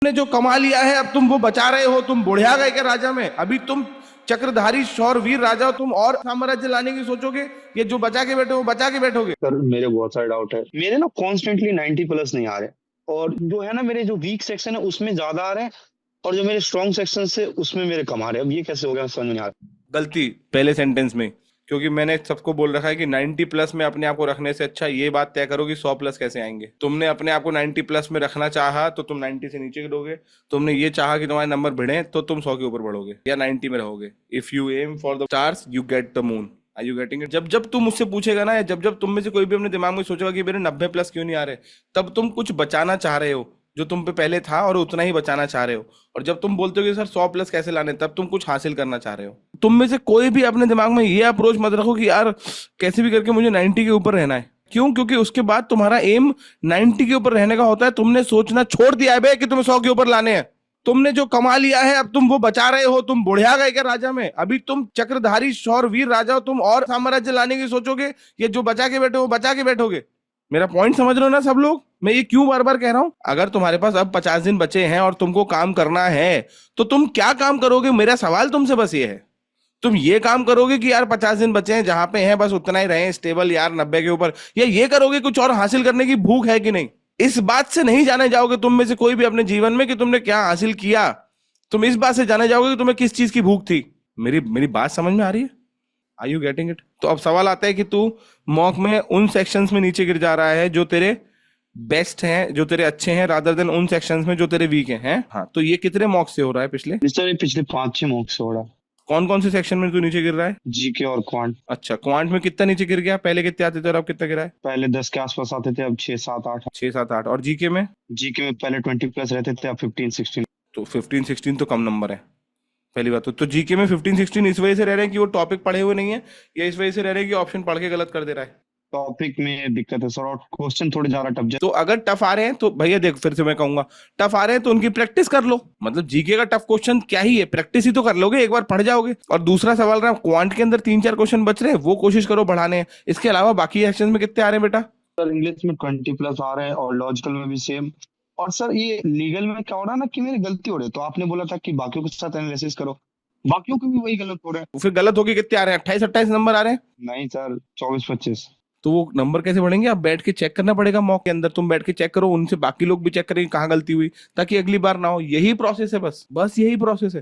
ने जो कमा लिया है अब तुम वो बचा रहे हो। तुम बुढ़िया गए क्या राजा में? अभी तुम चक्रधारी शौरवीर राजा हो, तुम और साम्राज्य लाने की सोचोगे? ये जो बचा के बैठे हो बचा के बैठोगे? सर मेरे बहुत सारे डाउट है। मेरे ना कॉन्स्टेंटली 90+ नहीं आ रहे, और जो है ना मेरे जो वीक सेक्शन है उसमें ज्यादा आ रहे हैं, और जो मेरे स्ट्रॉन्ग सेक्शन से उसमें मेरे कम आ रहे हैं। अब ये कैसे हो गया समझ में नहीं आ रहा। गलती पहले सेंटेंस में, क्योंकि मैंने सबको बोल रखा है कि 90+ में अपने आप को रखने से अच्छा ये बात तय करो कि 100+ कैसे आएंगे। तुमने अपने आप को 90+ में रखना चाहा तो तुम 90 से नीचे गिरोगे। तुमने ये चाहा कि तुम्हारे नंबर बढ़े तो तुम 100 के ऊपर बढ़ोगे या 90 में रहोगे। If you aim for the stars you get the moon. Are you getting it? जब जब तुम मुझसे पूछेगा ना, या जब जब तुम में से कोई भी अपने दिमाग में सोचेगा कि मेरे 90+ क्यों नहीं आ रहे, तब तुम कुछ बचाना चाह रहे हो जो तुम पे पहले था और उतना ही बचाना चाह रहे हो। और जब तुम बोलते हो कि सर 100+ कैसे लाने, तब तुम कुछ हासिल करना चाह रहे हो। तुम में से कोई भी अपने दिमाग में ये अप्रोच मत रखो कि यार कैसे भी करके मुझे 90 के ऊपर रहना है। क्यों? क्योंकि उसके बाद तुम्हारा एम 90 के ऊपर रहने का होता है। तुमने सोचना छोड़ दिया है बे कि तुम्हें 100 के ऊपर लाने हैं। तुमने जो कमा लिया है अब तुम वो बचा रहे हो। तुम बुढ़िया गए क्या राजा में? अभी तुम चक्रधारी शौरवीर राजा हो, तुम और साम्राज्य लाने की सोचोगे? ये जो बचा के बैठे हो बचा के बैठोगे। मेरा पॉइंट समझ रहे हो ना सब लोग? मैं ये क्यों बार बार कह रहा हूं? अगर तुम्हारे पास अब 50 दिन बचे हैं और तुमको काम करना है तो तुम क्या काम करोगे? मेरा सवाल तुमसे बस ये है। तुम ये काम करोगे कि यार 50 दिन बचे हैं, जहां पे हैं बस उतना ही रहे स्टेबल यार 90 के ऊपर, या ये करोगे कुछ और हासिल करने की भूख है कि नहीं? इस बात से नहीं जाने जाओगे तुम में से कोई भी अपने जीवन में कि तुमने क्या हासिल किया। तुम इस बात से जाने जाओगे कि तुम्हें किस चीज की भूख थी। मेरी मेरी बात समझ में आ रही है? Are you getting it? तो अब सवाल आता है कि तू मॉक में उन सेक्शंस में नीचे गिर जा रहा है जो तेरे बेस्ट हैं, जो तेरे अच्छे हैं, रादर देन उन सेक्शंस में जो तेरे वीक हैं। हाँ, तो ये कितने मॉक से हो रहा है पिछले? सर ये पिछले 5-6 मॉक से हो रहा। कौन कौन से सेक्शन में तू नीचे गिर रहा है? जीके और क्वांट। अच्छा, क्वांट में कितना नीचे गिर गया? पहले कितने आते थे और अब कितना गिरा है? पहले 10 के आसपास आते थे, अब 6-7-8। 6 7 8। और जीके में? जीके में पहले 20+ रहते थे, अब 15-16। तो 15 16 तो कम नंबर है। पहली बात तो जीके में 15 16 इस वजह से रह रहे हैं कि वो टॉपिक पढ़े हुए नहीं है, या इस वजह से रह रहे हैं कि ऑप्शन पढ़ के गलत कर दे रहा है? टॉपिक में दिक्कत है सर, और क्वेश्चन थोड़े ज्यादा टफ। तो अगर टफ आ रहे हैं तो भैया देख, फिर से मैं कहूंगा, टफ आ रहे हैं तो उनकी प्रैक्टिस कर लो। मतलब जीके का टफ क्वेश्चन क्या ही है, प्रैक्टिस ही तो कर लोगे, एक बार पढ़ जाओगे। और दूसरा सवाल रहा क्वांट के अंदर 3 4 क्वेश्चन बच रहे हैं, वो कोशिश करो बढ़ाने हैं। इसके अलावा बाकी सेक्शन में कितने आ रहे हैं बेटा? सर इंग्लिश में 20+ आ रहे हैं, और लॉजिकल में भी सेम। और सर ये लीगल में क्या हो रहा है ना कि मेरी गलती हो रही है, तो आपने बोला था कि बाकियों के साथ एनालिसिस करो, बाकियों के भी वही गलत हो रहा है। तो फिर गलत होके कितने आ रहे हैं? 28 28 नंबर आ रहे हैं। नहीं सर, 24-25। तो वो नंबर कैसे बढ़ेंगे? आप बैठ के चेक करना पड़ेगा मॉक के अंदर। तुम बैठ के चेक करो, उनसे बाकी लोग भी चेक करेंगे कहाँ गलती हुई, ताकि अगली बार ना हो। यही प्रोसेस है, बस बस यही प्रोसेस है।